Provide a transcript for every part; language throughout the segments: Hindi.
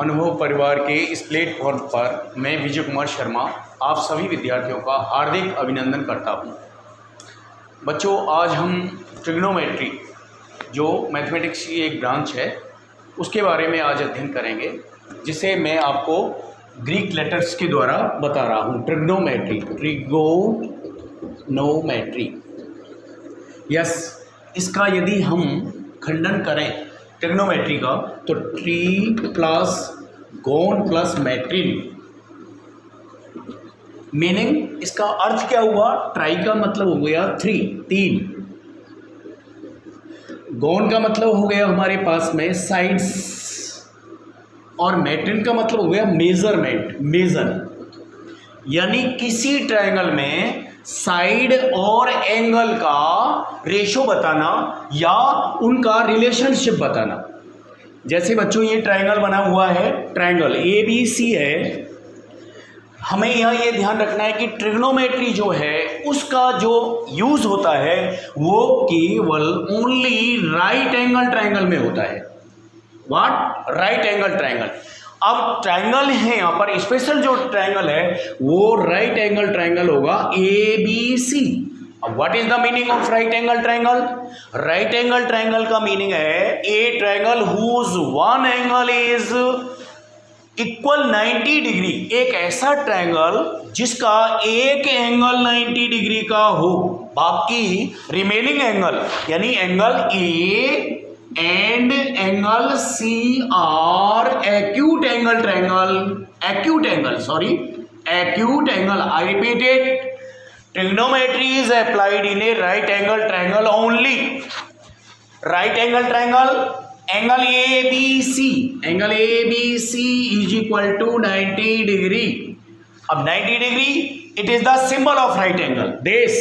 अनुभव परिवार के इस प्लेटफॉर्म पर मैं विजय कुमार शर्मा आप सभी विद्यार्थियों का हार्दिक अभिनंदन करता हूं। बच्चों, आज हम ट्रिग्नोमेट्री जो मैथमेटिक्स की एक ब्रांच है उसके बारे में आज अध्ययन करेंगे, जिसे मैं आपको ग्रीक लेटर्स के द्वारा बता रहा हूं। ट्रिग्नोमेट्री यस, इसका यदि हम खंडन करें ट्रिग्नोमेट्री का तो ट्री प्लस गोन प्लस मैट्रिन, मीनिंग इसका अर्थ क्या हुआ? ट्राई का मतलब हो गया तीन, गोन का मतलब हो गया हमारे पास में साइड्स, और मैट्रिन का मतलब हो गया मेजर। यानी किसी ट्रायंगल में साइड और एंगल का रेशो बताना या उनका रिलेशनशिप बताना। जैसे बच्चों ये ट्रायंगल बना हुआ है, ट्रायंगल ABC है। हमें यहाँ ये ध्यान रखना है कि ट्रिग्नोमेट्री जो है उसका जो यूज होता है वो केवल ओनली राइट एंगल ट्रायंगल में होता है। व्हाट? Right angle triangle. अब ट्रायंगल है यहाँ पर स्पेशल जो ट्रायंगल है वो राइट एंगल ट्रायंगल होगा ABC। अब what is the meaning of right angle triangle? Right angle triangle का मीनिंग है a triangle whose one angle is equal 90 degree. एक ऐसा ट्रायंगल जिसका एक एंगल 90 डिग्री का हो, बाकी रिमेनिंग एंगल यानी angle A and angle C are acute angle I repeated, trigonometry is applied in a right angle triangle only. Right angle triangle, angle ABC is equal to 90 degree. अब 90 degree it is the symbol of right angle. This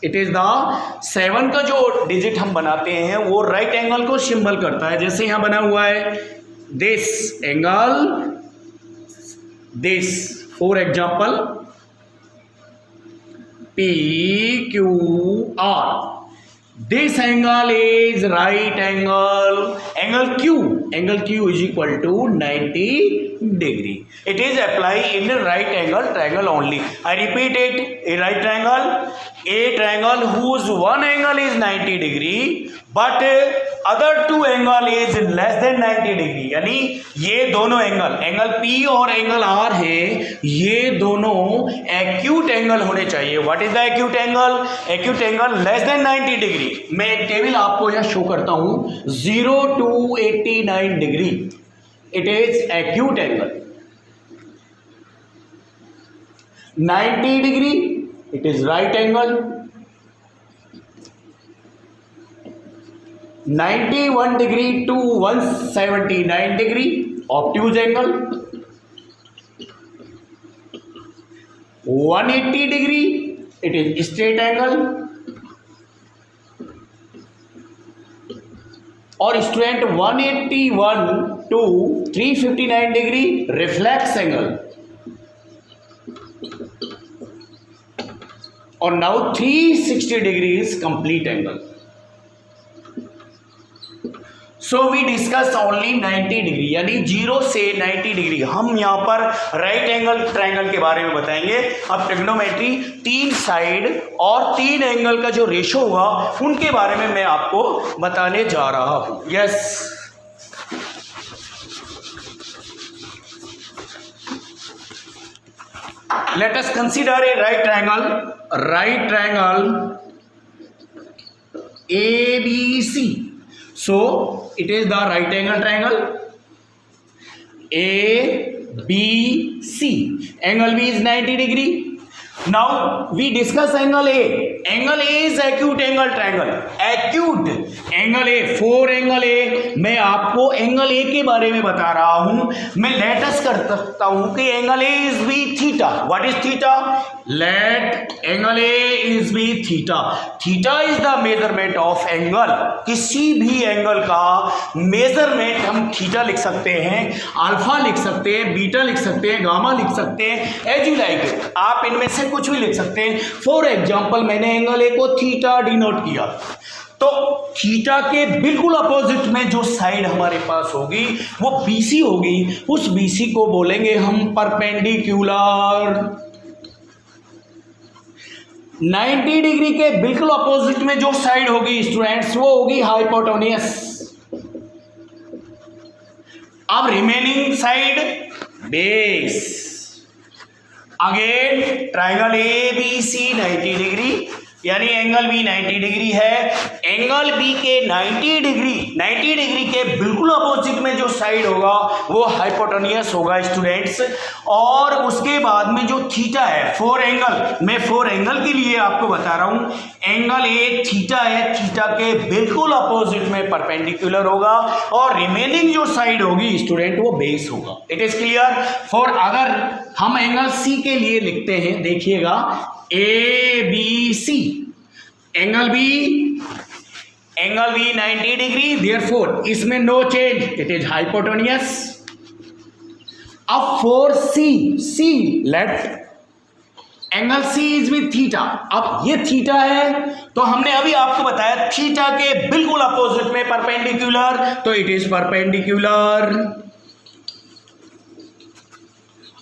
it is the 7 का जो डिजिट हम बनाते हैं वो राइट एंगल को सिंबल करता है। जैसे यहां बना हुआ है this angle, this, for example PQR, this angle is right angle Q is equal to 90 degree. It is applied in right angle triangle only. I repeat it, a right triangle, a triangle whose one angle is 90 degree but other two angle is less than 90 degree. यानी ये दोनों एंगल P और एंगल R है, ये दोनों एक्यूट एंगल होने चाहिए। What is the acute angle? Acute angle less than 90 degree. मैं एक टेबल आपको यहां शो करता हूं, 0 to 89 degree it is acute angle. 90 degree it is right angle, 91 degree to 179 degree obtuse angle, 180 degree it is straight angle, और student 181 to 359 degree reflex angle, और now 360 degrees complete angle. So we discuss only 90 degree, यानी 0 से 90 डिग्री हम यहाँ पर राइट एंगल ट्रायंगल के बारे में बताएंगे। अब ट्रिग्नोमेट्री 3 साइड और 3 एंगल का जो रेशो होगा उनके बारे में मैं आपको बताने जा रहा हूं। Yes, let us consider a right triangle ABC. So it is the right angle triangle ABC. Angle B is 90 degree. Now we discuss angle A. Angle A is acute angle triangle. Acute angle A, 4 angle A. मैं आपको एंगल A के बारे में बता रहा हूं। मैं लेटस कर सकता हूं कि angle A is B theta. What is theta? Let angle A is B theta. Theta is the measurement of angle. किसी भी एंगल का मेजरमेंट हम थीटा लिख सकते हैं, अल्फा लिख सकते हैं, बीटा लिख सकते हैं, गामा लिख सकते हैं, एज यू लाइक। आप इनमें से कुछ भी लिख सकते हैं। फॉर एग्जाम्पल मैंने एंगल A को थीटा डिनोट किया। तो थीटा के बिल्कुल अपोजिट में जो साइड हमारे पास होगी वो बीसी होगी, उस बीसी को बोलेंगे हम परपेंडिकुलर। 90 डिग्री के बिल्कुल अपोजिट में जो साइड होगी स्टूडेंट्स वो होगी हाइपोटेन्यूस। अब remaining side base. Again triangle A B C 90 degree, यानी एंगल बी 90 डिग्री है। एंगल बी के 90 डिग्री के बिल्कुल अपोजिट में जो साइड होगा वो हाइपोटेन्यूस होगा स्टूडेंट्स। और उसके बाद में जो थीटा है, 4 एंगल, मैं 4 एंगल के लिए आपको बता रहा हूं। एंगल ए थीटा है, थीटा के बिल्कुल अपोजिट में परपेंडिकुलर होगा और रिमेनिंग जो साइड होगी स्टूडेंट वो बेस होगा। It is clear. फॉर अगर हम एंगल सी के लिए लिखते हैं, देखिएगा A B C, angle B 90 degree, therefore इसमें no change, it is hypotenuse. अब for C let angle C is with theta. अब ये थीटा है तो हमने अभी आपको बताया थीटा के बिल्कुल अपोजिट में परपेंडिकुलर, तो इट इज परपेंडिकुलर।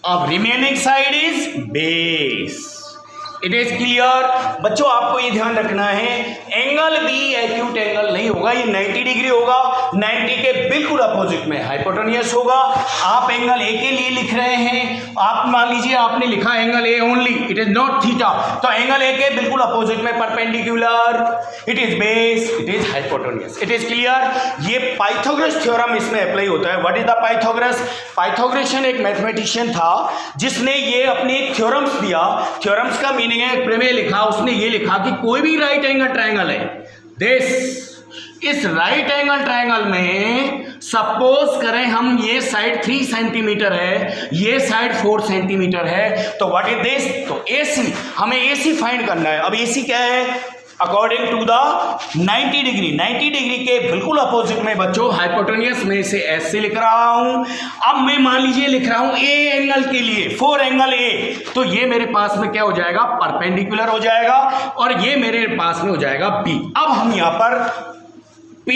अब remaining side is base. It is clear. बच्चों आपको ये ध्यान रखना है, एंगल बी एक्यूट एंगल नहीं होगा, ये 90 डिग्री होगा, 90 के बिल्कुल अपोजिट में हाइपोटेन्यूस होगा। आप एंगल ए के लिए लिख रहे हैं, आप मान लीजिए आपने लिखा angle A only, it is not theta, तो एंगल ए के बिल्कुल अपोजिट में perpendicular, it is base, it is hypotenuse. It is clear. ये पाइथागोरस थ्योरम इसमें अप्लाई होता है। What is the Pythagoras? Pythagorean एक मैथमेटिशियन था जिसने ये अपने थ्योरम्स दिया। थ्योरम्स का मीनिंग है, प्रमेय लिखा, उसने ये लिखा कि कोई भी राइट एंगल ट्रायंगल है, इस राइट एंगल ट्रायंगल में सपोज करें हम ये साइड 3 सेंटीमीटर है, ये साइड 4 सेंटीमीटर है, तो व्हाट इज दिस? तो AC, हमें AC फाइंड करना है। अब AC क्या है? अकॉर्डिंग टू द 90 डिग्री के बिल्कुल अपोजिट में बच्चों हाइपोटेन्यूस में से ऐसे लिख रहा हूं। अब मैं मान लीजिए लिख रहा हूं ए एंगल के लिए, 4 एंगल ए, तो ये मेरे पास में क्या हो जाएगा? परपेंडिकुलर हो जाएगा और ये मेरे पास में हो जाएगा बी। अब हम यहां पर P,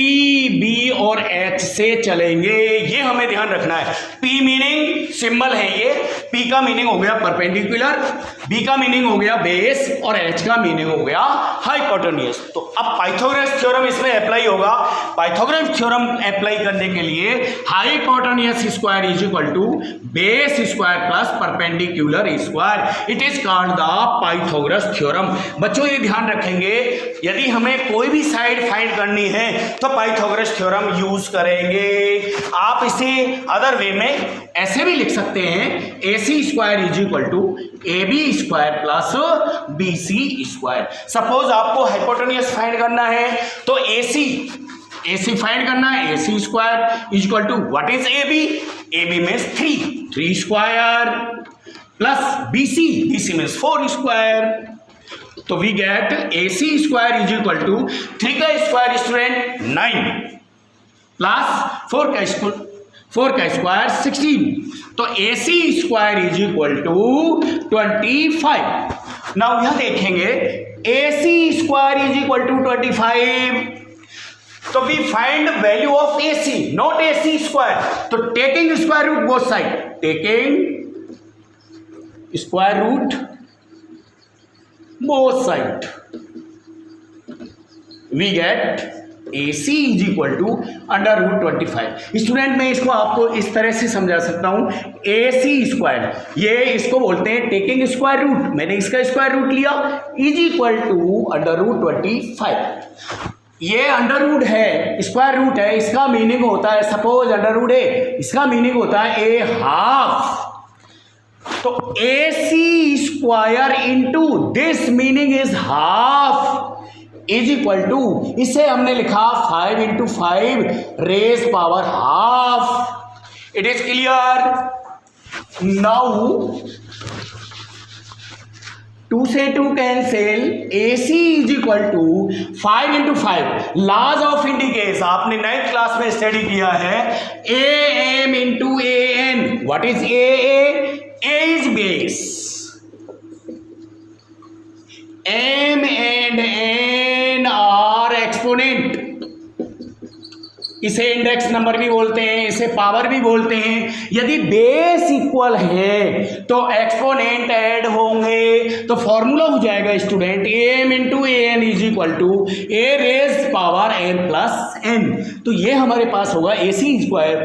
B और H से चलेंगे, ये हमें ध्यान रखना है। P मीनिंग सिंबल है ये, P का मीनिंग हो गया परपेंडिकुलर, B का मीनिंग हो गया बेस और H का मीनिंग हो गया हाइपोटेन्यूस। तो अब पाइथागोरस थ्योरम इसमें अप्लाई होगा। पाइथागोरस थ्योरम अप्लाई करने के लिए hypotenuse square is equal to base square plus perpendicular square, it is called the Pythagoras theorem. बच्चों ये ध्यान रखेंगे, यदि हमें कोई भी साइड फाइंड करनी है तो पाइथागोरस थ्योरम यूज करेंगे। आप इसे अदर वे में ऐसे भी लिख सकते हैं, AC square is equal to AB square plus BC square. Suppose आपको हाइपोटेन्यूस फाइंड करना है तो AC फाइंड करना है, AC square is equal to what is AB means 3 square plus BC means 4 square, तो we get AC square is equal to 3 का स्क्वायर स्टूडेंट 9 प्लस 4 का स्क्वायर 16, तो AC square is equal to 25। Now यहां देखेंगे AC square is equal to 25, तो we find value of AC not AC square, तो taking square root both side, taking square root both side, we get AC is equal to under root 25। Student मैं इसको आपको इस तरह से समझा सकता हूं, AC स्क्वायर, ये इसको बोलते हैं टेकिंग स्क्वायर रूट, मैंने इसका स्क्वायर रूट लिया, is equal to under root 25। ये अंडर रूट है, स्क्वायर रूट है, इसका मीनिंग होता है, सपोज अंडर रूट है, इसका मीनिंग होता है ए हाफ, तो AC square into this meaning is half is equal to, इसे हमने लिखा 5 into 5 raise power half. It is clear. Now 2 से 2 cancel, AC is equal to 5 into 5, laws of indices आपने 9th क्लास में स्टडी किया है, AM into AN, what is A is base, M and N are exponents exponent, इसे इंडेक्स नंबर भी बोलते हैं, इसे पावर भी बोलते हैं। यदि बेस इक्वल है तो एक्सपोनेंट ऐड होंगे, तो फॉर्मूला हो जाएगा student am into A N is equal to A raise power n plus n। तो ये हमारे पास होगा A C square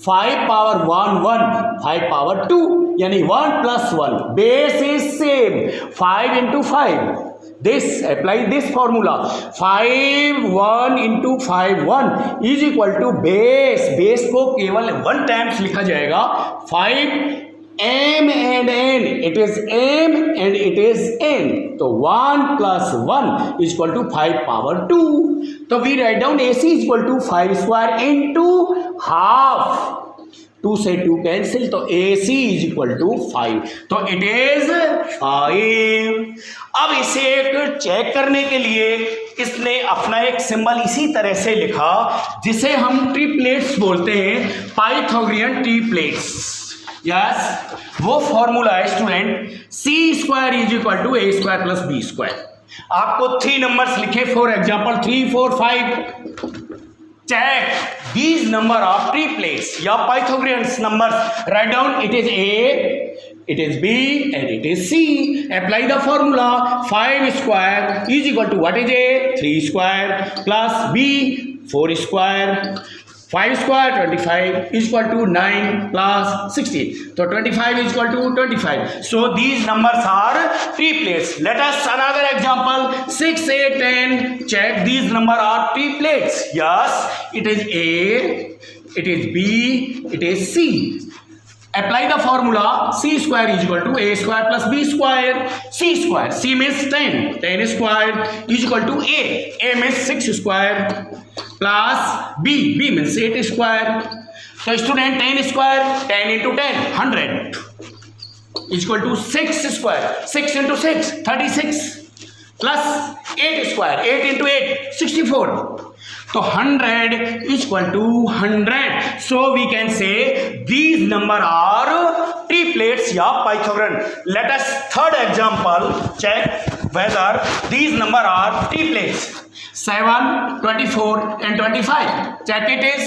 5 power 1 1 5 power 2, यानी 1 plus 1, base is same 5 into 5, this apply this formula 5 1 into 5 1 is equal to base को केवल 1 टाइम्स लिखा जाएगा 5 m and n, it is m and it is n, तो 1 plus 1 is equal to 5 power 2। तो we write down AC is equal to 5 square into half, 2 से 2 कैंसिल, तो AC इज इक्वल टू 5, तो इट इज 5। अब इसे एक चेक करने के लिए इसने अपना एक सिंबल इसी तरह से लिखा जिसे हम ट्रिपलेट्स बोलते हैं, पाइथागोरियन ट्रिपलेट्स। यस, वो फॉर्मूला है student C square is equal to A square plus B square. आपको 3 नंबर्स लिखे, for example 3 4 5। check these number of triplets या Pythagorean numbers, write down it is A, it is B and it is C. Apply the formula 5 square is equal to what is A, 3 square plus B 4 square, 5 square 25 is equal to 9 plus 16, so 25 is equal to 25. So these numbers are triplets. Let us another example 6 8 10. Check these number are triplets. Yes, it is A, it is B, it is C. Apply the formula c square is equal to a square plus b square. C square, c means 10, 10 square is equal to a means 6 square plus b means 8 square. So student 10 square, 10 into 10 100 is equal to 6 square, 6 into 6 36 plus 8 square, 8 into 8 64. So 100 is equal to 100. So we can say these number are triplets या Pythagorean. Let us third example check whether these number are triplets. 7, 24 and 25. Check it is.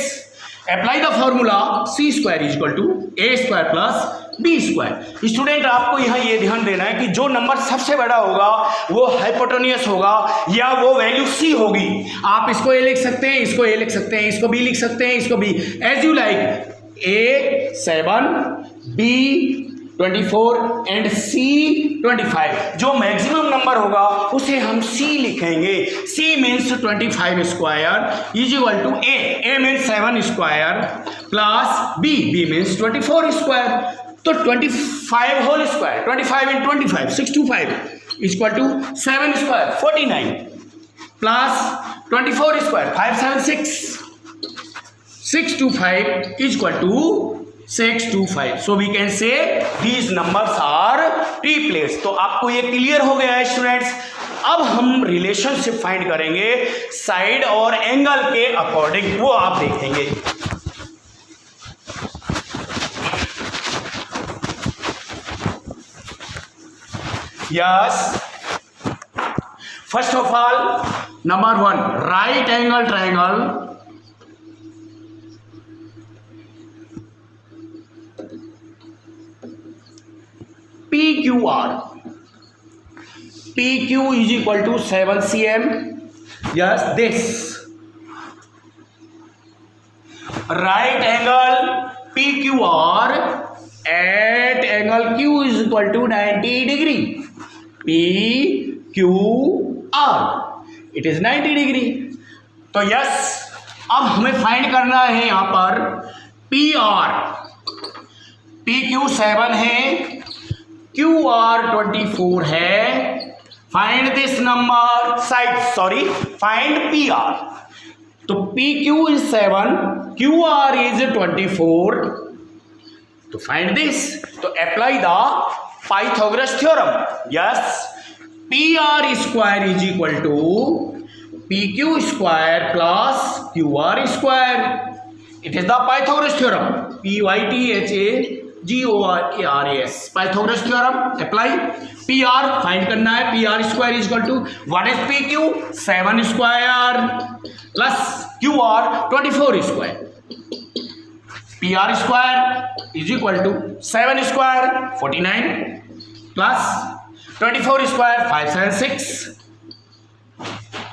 Apply the formula c square is equal to a square plus b square. Student आपको यहाँ ये ध्यान देना है कि जो नंबर सबसे बड़ा होगा वो हाइपोटेन्यूस होगा या वो वैल्यू c होगी। आप इसको a लिख सकते हैं, इसको a लिख सकते हैं, इसको b लिख सकते हैं, इसको b, as you like. a 7, b 24 and c 25। जो मैक्सिमम नंबर होगा उसे हम c लिखेंगे। c means 25 square is equal to a means 7 square plus b means 24 square. तो 25 whole square, 25 in 25 625 is equal to 7 square 49 plus 24 square 576 625 is equal to 625। So we can say these numbers are triplets. तो आपको ये क्लियर हो गया है स्टूडेंट्स। अब हम रिलेशनशिप फाइंड करेंगे साइड और एंगल के अकॉर्डिंग, वो आप देखेंगे। Yes, first of all, number 1, right angle triangle PQR. PQ is equal to 7 cm. Yes, this right angle PQR at angle Q is equal to 90 degree. PQR it is 90 degree. तो यस, अब हमें फाइंड करना है यहाँ पर PR। PQ 7 है, QR 24 है। Find this number side, sorry find PR। तो PQ is 7, QR is 24, to find this, to apply the Pythagoras theorem. Yes, PR square is equal to PQ square plus QR square. It is the Pythagoras theorem. PYTHAGORAS GORAS, Pythagoras theorem apply. PR find करना है, PR square is equal to what is PQ 7 square plus QR 24 square. PR square is equal to 7 square 49 plus 24 square 576।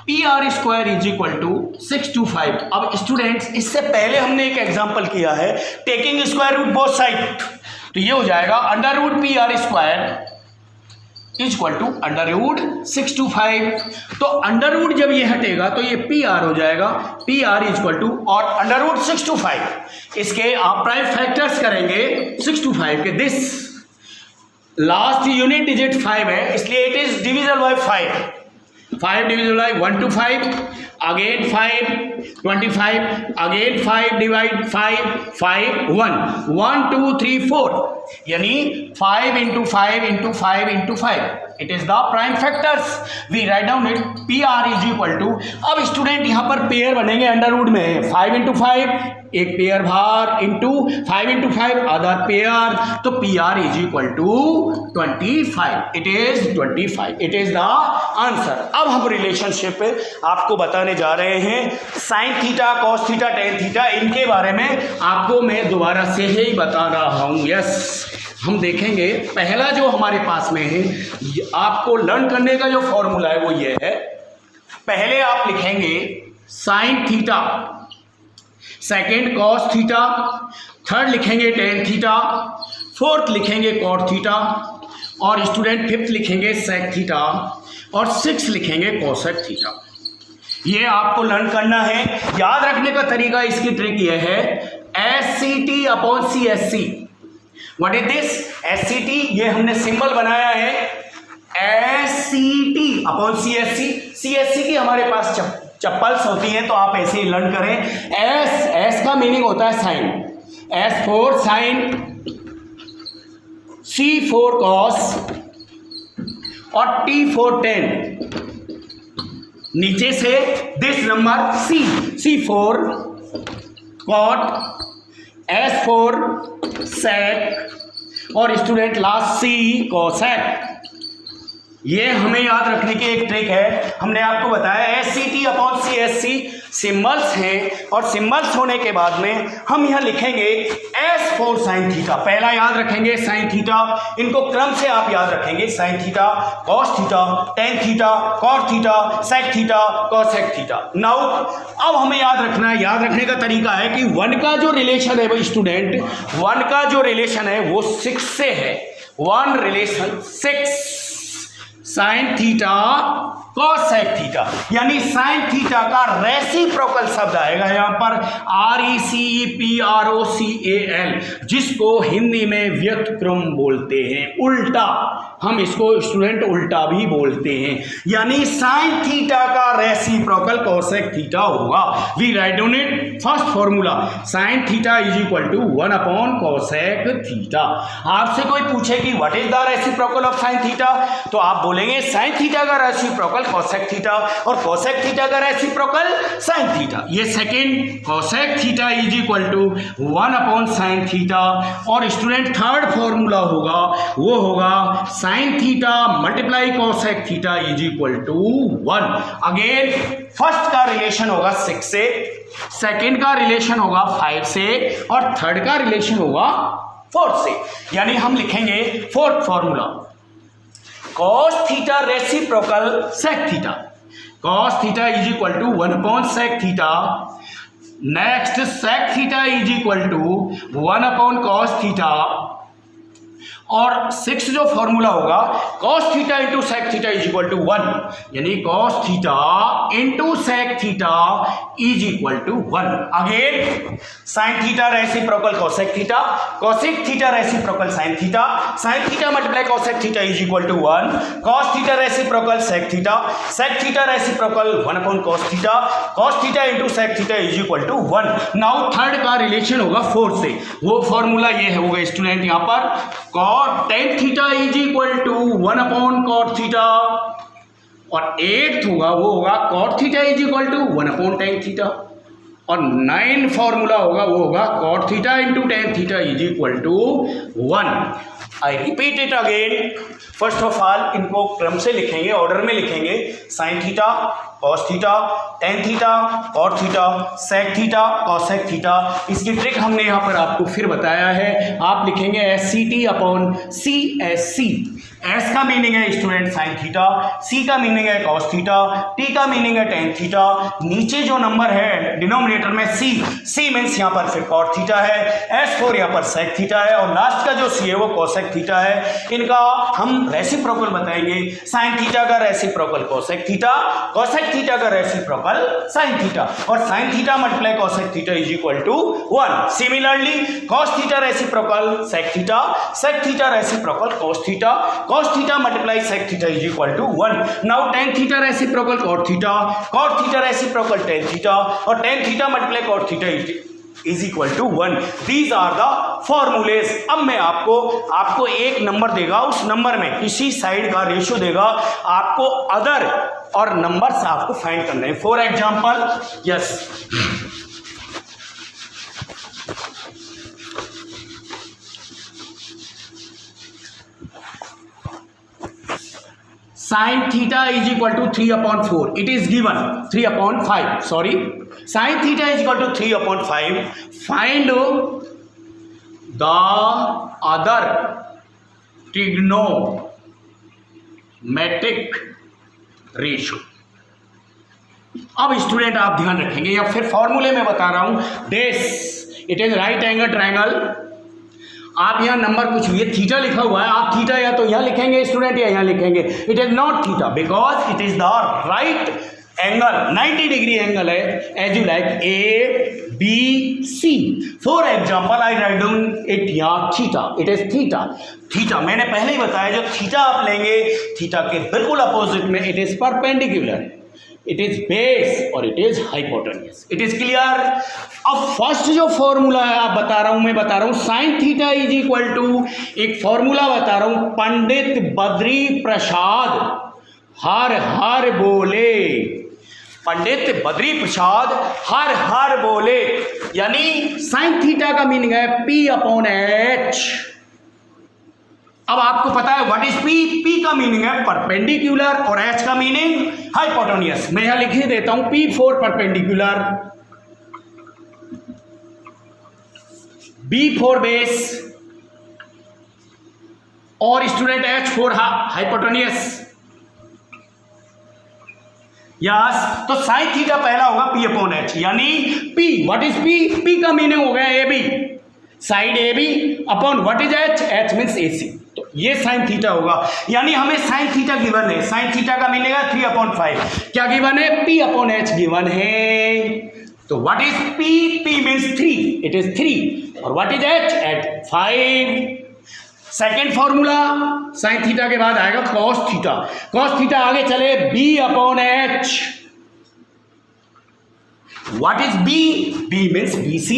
PR square is equal to 625। अब स्टूडेंट्स इससे पहले हमने एक एग्जांपल किया है taking square root both side, तो ये हो जाएगा under root PR square is equal to under root 625। तो अंडर रूट जब ये हटेगा तो ये PR हो जाएगा, PR इज इक्वल टू और अंडर रूट 625, इसके आप प्राइम फैक्टर्स करेंगे 625 के, दिस लास्ट यूनिट डिजिट 5 है इसलिए it is divisible by 5 divisible by 1 to 5, again 5 25, again 5 divide 5 5 1 1 2 3 4, यानी 5 into 5 into 5 into 5, it is the prime factors. We write down it PR is equal to, अब स्टूडेंट यहां पर पेयर बनेंगे अंडर रूट में 5 into 5 एक पेयर बाहर इंटू 5 into 5 अदर पेयर, तो PR is equal to 25, it is 25, it is the answer. अब हम रिलेशनशिप आपको बताने जा रहे हैं sine theta cos theta tan theta, इनके बारे में आपको मैं दोबारा से ही बता रहा हूं। यस, हम देखेंगे पहला जो हमारे पास में है, आपको लर्न करने का जो फॉर्मूला है वो ये है, पहले आप लिखेंगे sine theta, second cos theta, third लिखेंगे टेन थीटा, फोर्थ लिखेंगे कॉट थीटा, और स्टूडेंट फिफ्थ लिखेंगे सेक थीटा, और सिक्स लिखेंगे कोसेक थीटा। ये आपको लर्न करना है। याद रखने का तरीका, इसकी ट्रिक ये है SCT upon CSC। What is this? SCT, ये हमने सिंबल बनाया है SCT अपॉन CSC। CSC की हमारे पास चप्पल्स होती हैं तो आप ऐसे ही लर्न करें। S का मीनिंग होता है sine, S for sine, C for cos और T फॉर टेन। नीचे से this number C for cot, S for sec और स्टूडेंट लास्ट C कोसेक। ये हमें याद रखने की एक ट्रिक है, हमने आपको बताया SCT अपॉन CSC सिंबल्स हैं, और सिंबल्स होने के बाद में हम यहाँ लिखेंगे S फॉर साइन थीटा। पहला याद रखेंगे साइन थीटा, इनको क्रम से आप याद रखेंगे, sine theta cos theta tan theta cot theta sec theta cosec theta. Now अब हमें याद रखना है, याद रखने का तरीका है कि 1 का जो रिलेशन है वो स्टूडेंट 1 का जो रिलेशन है वो 6 से है, 1 relation 6 sine theta cosec theta, यानी साइन थीटा का रेसिप्रोकल शब्द आएगा यहां पर RECEPROCAL, जिसको हिंदी में व्यक्तक्रम बोलते हैं, उल्टा, हम इसको स्टूडेंट उल्टा भी बोलते हैं, यानी साइन थीटा का रेसिप्रोकल कोसेक थीटा होगा। We write down it, first formula sine theta is equal to 1 upon cosec theta. आपसे कोई पूछे कि what is the reciprocal of sine theta, तो आप बोलेंगे साइन थीटा का रेसिप्रोकल कोसेक थीटा और कोसेक थीटा का रेसिप्रोकल साइन थीटा। ये second cosec theta is equal to 1 upon sine theta, और स्टूडेंट थर्ड फॉर्मूला होगा वो होगा sine theta multiply cosec theta is equal to 1। Again first का रिलेशन होगा 6 से, सेकंड का रिलेशन होगा 5 से, और थर्ड का रिलेशन होगा 4 से, यानी हम लिखेंगे fourth formula cos theta reciprocal sec theta, cos theta is equal to 1 upon sec theta. Next sec theta is equal to 1 upon cos theta, और 6 जो फॉर्मूला होगा cos theta into sec theta is equal to 1, यानी cos theta into sec theta is equal to 1। Again sin theta reciprocal cosec theta, cosec theta reciprocal sin theta, sin theta multiply cosec theta is equal to 1, cos theta reciprocal sec theta, sec theta reciprocal 1 upon cos theta, cos theta into sec theta is equal to 1। Now third का रिलेशन होगा 4 से, वो फॉर्मूला ये है होगा स्टूडेंट यहाँ पर cos tan theta is equal to 1 upon cot theta, और एट्थ होगा वो होगा cot theta is equal to 1 upon tan theta, और 9 फॉर्मूला होगा वो होगा cot theta into tan theta is equal to 1। I repeat it again. First of all इनको क्रम से लिखेंगे, ऑर्डर में लिखेंगे। Sine theta cos theta, tan theta cot theta, sec theta cosec theta. इसकी ट्रिक हमने यहाँ पर आपको फिर बताया है। आप लिखेंगे S C T upon C S C. S का मीनिंग है स्टूडेंट साइन थीटा, सी का मीनिंग है कॉस थीटा, टी का मीनिंग है टेन थीटा। नीचे जो नंबर है डिनोमिनेटर में सी मीन्स यहाँ पर फिर कॉट थीटा है, S4 यहाँ पर सेक थीटा है और लास्ट का जो सी है वो कॉसेक थीटा है। इनका हम रेसिप्रोकल बताएंगे। साइन थीटा का reciprocal cosec theta, cosec theta का रेसिप्रोकल साइन थीटा, और sine theta multiply cosec theta is equal to 1। Similarly cos theta reciprocal sec theta, sec theta reciprocal cos theta, cos theta multiply sec theta is equal to 1. Now tan theta reciprocal cot theta reciprocal tan theta और tan theta multiply cot theta is equal to 1. These are the formulas. अब मैं आपको एक नंबर देगा, उस नंबर में इसी साइड का रेशियो देगा, आपको अदर और नंबर्स आपको फाइंड करने हैं। For example yes, sin theta is equal to 3/4. It is given 3/5. Sorry, sin theta is equal to 3/5. Find the other trigonometric ratio. अब स्टूडेंट आप ध्यान रखेंगे या फिर फॉर्मूले में बता रहा हूं, this it is right angle triangle. आप यहाँ नंबर कुछ ये थीटा लिखा हुआ है, आप थीटा या तो यहाँ लिखेंगे स्टूडेंट या यहाँ लिखेंगे। It is not theta because it is the right angle, 90 degree angle है, as you like A B C. For example I write down it यहाँ theta, it is theta. Theta मैंने पहले ही बताया, जो थीटा आप लेंगे थीटा के बिल्कुल अपोजिट में it is perpendicular, it is base और it is hypotenuse. It is clear. अब फर्स्ट जो फॉर्मूला है आप मैं बता रहा हूं sine theta is equal to, एक फॉर्मूला बता रहा हूं, पंडित बद्री प्रसाद हर हर बोले। पंडित बद्री प्रसाद हर हर बोले, यानी साइन थीटा का मीनिंग है P/H। अब आपको पता है व्हाट इज पी, पी का मीनिंग है परपेंडिकुलर और एच का मीनिंग हाइपोटेन्यूस। मैं यहां लिख देता हूं P4 परपेंडिकुलर, B4 बेस और स्टूडेंट H4 हाइपोटेन्यूस। यस, तो साइन थीटा पहला होगा P/H, यानी P, what is P, P का मीनिंग हो गया AB, side AB upon what is H, H means AC। तो ये साइन थीटा होगा, यानी हमें साइन थीटा गिवन है, साइन थीटा का मीनिंग है 3/5। क्या गिवन है, P/H गिवन है। तो what is P, P means 3, it is 3 और what is H, H 5। Second formula sine theta के बाद आएगा कॉस थीटा। कॉस थीटा आगे चले B/H। What is B, B means BC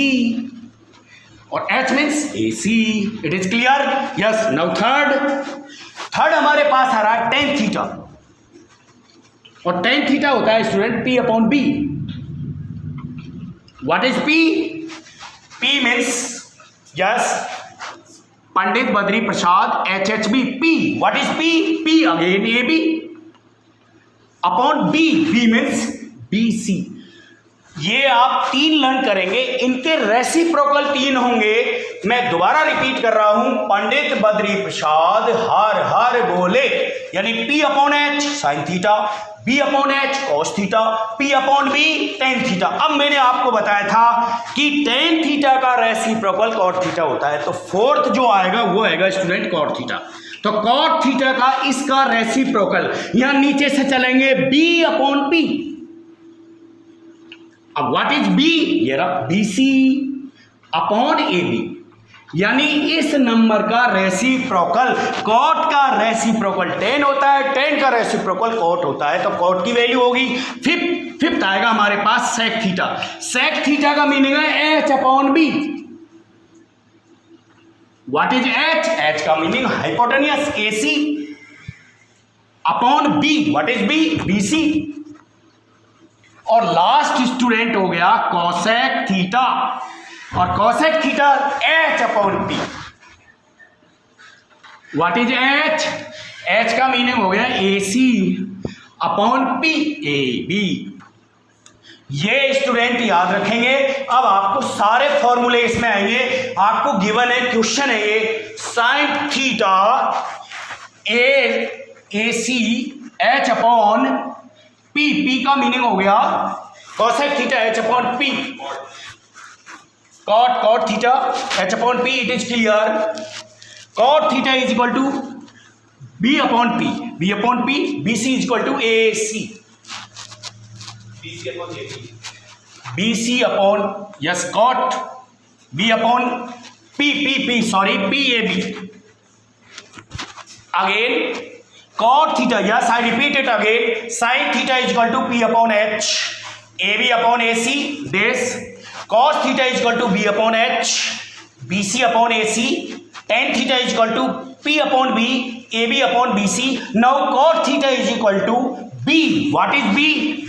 और H means AC। It is clear. Yes, now third हमारे पास आ रहा है टेन थीटा, और टेन थीटा होता है student P/B। What is P, P means yes Pandit Badri Prasad HHB P। What is P, P again AB upon B, B means BC। ये आप 3 लर्न करेंगे, इनके रेसिप्रोकल 3 होंगे। मैं दोबारा रिपीट कर रहा हूं, पंडित बद्री प्रसाद हर हर बोले, यानी P/H sine theta, B/H cos theta, P/B tan theta. अब मैंने आपको बताया था कि टेन थीटा का रेसिप्रोकल कॉट थीटा होता है, तो फोर्थ जो आएगा वो आएगा स्टूडेंट कॉट थीटा। तो कॉट थीटा का इसका रेसिप्रोकल, यहां नीचे से चलेंगे B/P। अब व्हाट इज B, ये रहा BC अपॉन AB, यानी इस नंबर का रेसिप्रोकल, कॉट का रेसिप्रोकल 10 होता है, 10 का रेसिप्रोकल कॉट होता है, तो कॉट की वैल्यू होगी फिफ्थ आएगा हमारे पास सेक थीटा। सेक थीटा का मीनिंग है H/B। What is H, H का meaning hypotenuse AC upon B। What is B, BC और लास्ट स्टूडेंट हो गया कोसेक थीटा, और cosec theta h upon p। What is h? h का मीनिंग हो गया AC अपॉन p, AB। ये स्टूडेंट याद रखेंगे। अब आपको सारे फॉर्मूले इसमें आएंगे। आपको गिवन है, क्वेश्चन है ये, sine theta AC h upon p, p का मीनिंग हो गया cosec theta h upon p, cot theta h upon p, it is clear. Cot theta is equal to b upon p, bc is equal to ac, bc upon yes cot b upon p sorry pab. Again cot theta, yes I repeat it again, sin theta is equal to p upon h, ab upon ac, this cos theta is equal to b upon h, bc upon ac, tan theta is equal to p upon b, ab upon bc. Now cot theta is equal to b. What is b?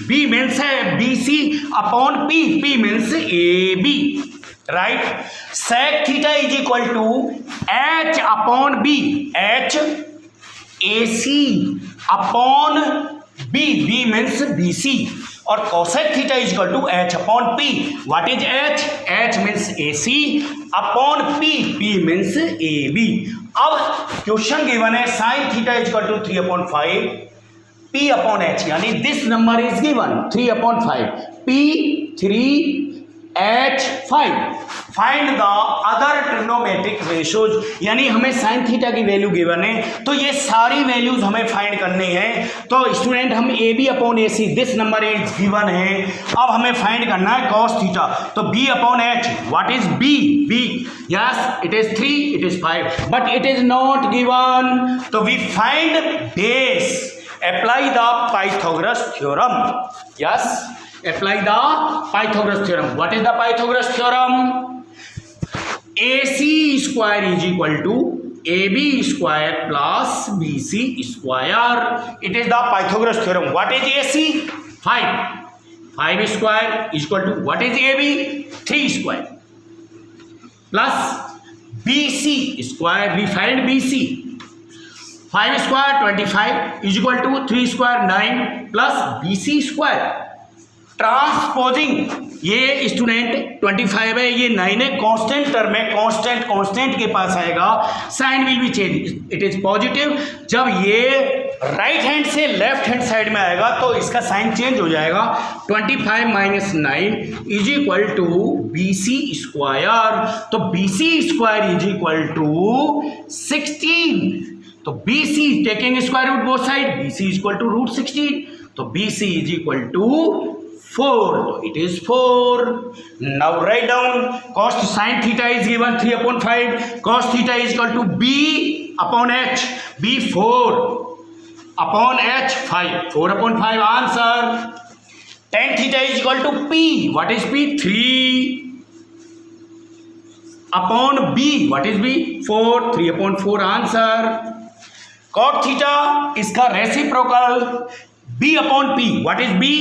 b means bc upon p, p means ab, right? Sec theta is equal to h upon b, h ac upon b, b means bc, और cosec theta is equal to h upon p. What is h? h means AC upon p, p means AB. अब क्वेश्चन गिवन है sine theta is equal to 3/5 p upon h, यानी this number is given 3/5 p 3h5. Find the other trigonometric ratios, यानी हमें साइन थीटा की वैल्यू गिवन है, तो ये सारी वैल्यूज हमें फाइंड करनी है. तो स्टूडेंट हम AB upon AC, this number is given है. अब हमें फाइंड करना है कॉस थीटा, तो B upon H. What is B? Yes it is 3, it is 5, but it is not given. तो we find base, apply the Pythagoras theorem. Yes, apply the Pythagoras theorem. What is the Pythagoras theorem? AC square is equal to AB square plus BC square. It is the Pythagoras theorem. What is AC? 5. 5 square is equal to what is AB? 3 square plus BC square. We find BC. 5 square 25 is equal to 3 square 9 plus BC square. Transposing, ये स्टूडेंट 25 है, ये 9 है, कांस्टेंट टर्म है, कांस्टेंट के पास आएगा, sign will be change, it is positive. जब ये राइट हैंड से लेफ्ट हैंड साइड में आएगा तो इसका साइन चेंज हो जाएगा. 25 minus 9 is equal to BC square. तो BC square is equal to 16. तो BC taking square root both side, BC is equal to root 16. तो BC is equal to 4. It is 4. Now write down cos sin theta is given 3/5. Cos theta is equal to B upon H. B 4 upon H 5. 4/5 answer. Tan theta is equal to P. What is P? 3 upon B. What is B? 4. 3/4 answer. Cot theta इसका reciprocal B upon P. What is B?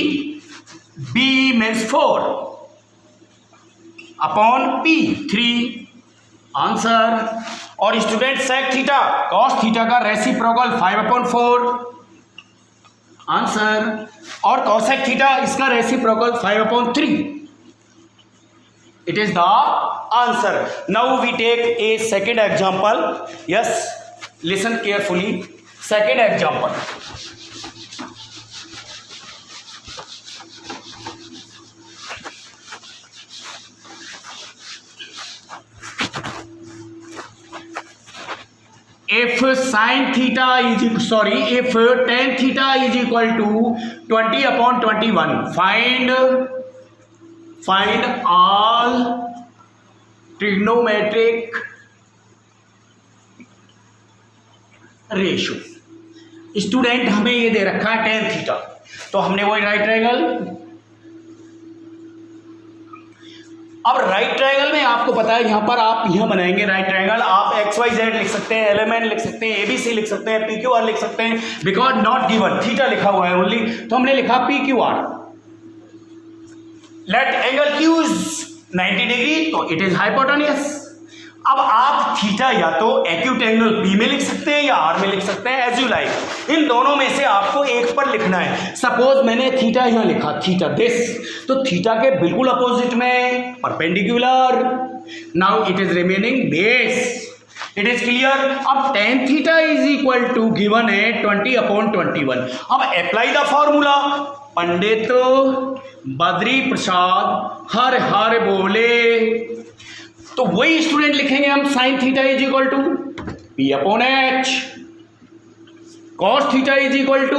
B means 4 upon P 3 answer. और student sec theta cos theta का रेसिप्रोकल 5/4 आंसर. और कॉसेक थीटा इसका reciprocal 5/3. It is the answer. Now we take a second example. Yes, listen carefully. Second example. if sin theta is if tan theta is equal to 20/21, find all trigonometric ratio. Student हमें ये दे रखा है tan थीटा, तो हमने वही राइट ट्रायंगल. अब राइट ट्रायंगल में आपको पता है, यहां पर आप यहां बनाएंगे राइट ट्रायंगल. आप XYZ लिख सकते हैं, LMN लिख सकते हैं, ABC लिख सकते हैं, PQR लिख सकते हैं. बिकॉज नॉट गिवन, थीटा लिखा हुआ है ओनली, तो हमने लिखा PQR. Let angle Q is 90 degree, तो इट इज हाइपोटेन्यूस। अब आप थीटा या तो एक्यूट एंगल पी में लिख सकते हैं या आर में लिख सकते हैं, एज यू लाइक। इन दोनों में से आपको एक पर लिखना है। सपोज मैंने थीटा यहां लिखा, थीटा दिस, तो थीटा के बिल्कुल अपोजिट में perpendicular, now it is remaining base. It is clear. अब tan theta is equal to given है 20/21। अब apply the formula. Pandit Badri Prasad हर हर बोले, तो वही स्टूडेंट लिखेंगे हम sine theta is equal to P/H, cos theta is equal to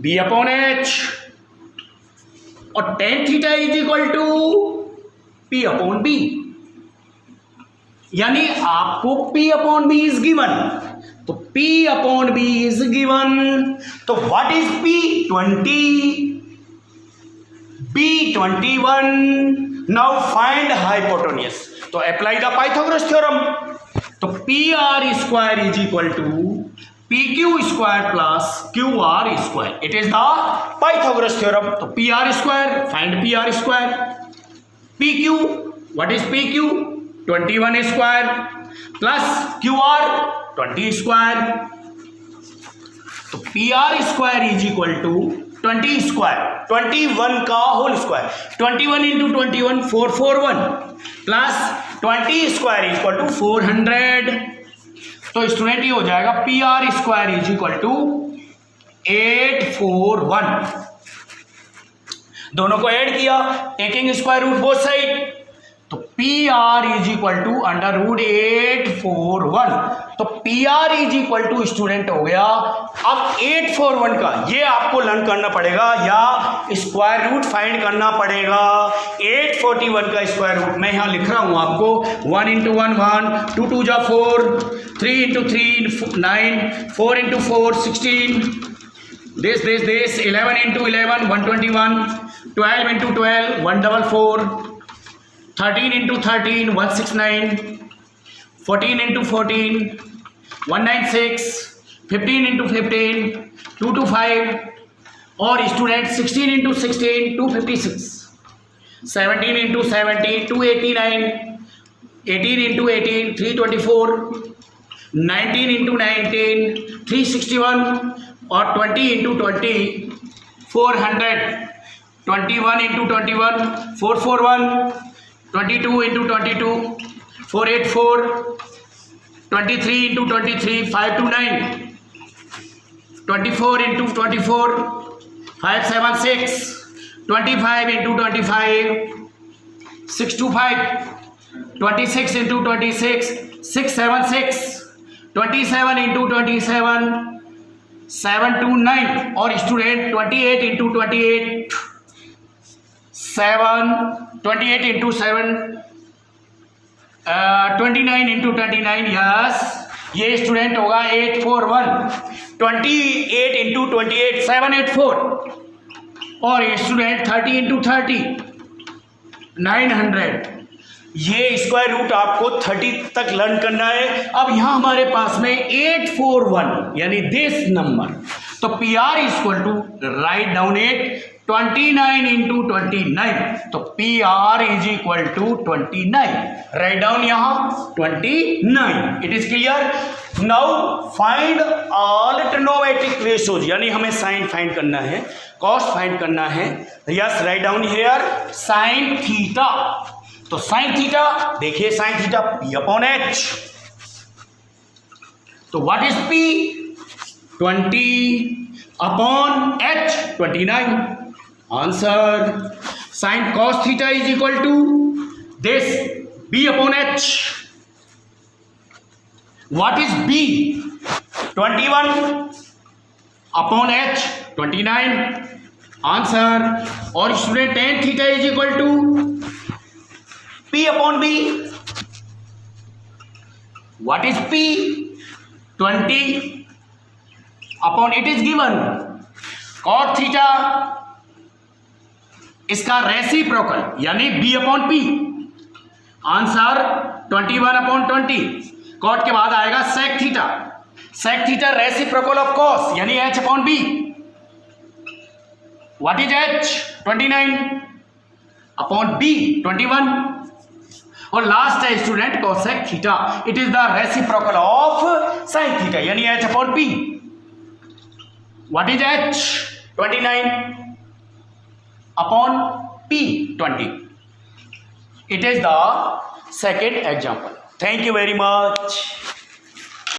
B/H, और tan theta is equal to P/B। यानी आपको P/B इज गिवन, तो P/B इज गिवन, तो what is P? 20, B 21। Now find hypotenuse. तो अप्लाई द पाइथागोरस थ्योरम। तो PR square is equal to PQ square plus QR square, it is the Pythagoras theorem. तो PR square, find PR square. PQ, what is PQ? 21 square plus QR 20 square, तो PR square is equal to 20 square, 21 का whole square, 21 into 21 441 plus 20 square is equal to 400। तो स्टूडेंट ये हो जाएगा PR square is equal to 841। दोनों को ऐड किया, taking square root both side, तो PR इज इक्वल टू √841। तो PR is equal to student हो गया। अब 841 का ये आपको लर्न करना पड़ेगा या स्क्वायर रूट फाइंड करना पड़ेगा। 841 का स्क्वायर रूट मैं यहां लिख रहा हूं आपको, 1 इंटू 1 1, 2 2 जा 4, 3 into 3 9, 4 into 4 16, this 11 into 11 121, 12 into 12 144, 13 into 13 169, 14 into 14 196, 15 into 15 225, और student 16 into 16 256, 17 into 17 289, 18 into 18 324, 19 into 19 361, और 20 into 20 400, 21 into 21 441, 22 into 22 484, 23 into 23 529, 24 into 24 576, 25 into 25 625, 26 into 26 676, 27 into 27 729, और student 28 into 28 7, 28 into 7 29 into 29, yes, ये स्टूडेंट होगा 841, 28 into 28 784, और स्टूडेंट 30 into 30 900। ये स्क्वायर रूट आपको 30 तक लर्न करना है। अब यहां हमारे पास में 841 यानी दिस नंबर, तो PR is equal to right down 29 into 29, तो PR is equal to 29, right down यहां 29। It is clear. Now find all trigonometric ratios, यानी हमें साइन फाइंड करना है, कॉस फाइंड करना है। Yes, right down here sine theta. तो साइन थीटा देखिए, साइन थीटा P/H, तो what is P? 20/H 29, answer. Sine cos theta is equal to this B/H, what is B? 21/H 29, answer. और student tan theta is equal to P/B, what is P? 20 it is given cot theta, इसका रेसिप्रोकल यानी B/P, आंसर 21/20। कॉट के बाद आएगा sec theta, sec theta reciprocal of cos यानी H/B, what is H? 29, upon B 21, और लास्ट है student cosec theta, it is the reciprocal of sine theta, यानी H upon P. What is H? 29 upon P 20. It is the second example. Thank you very much.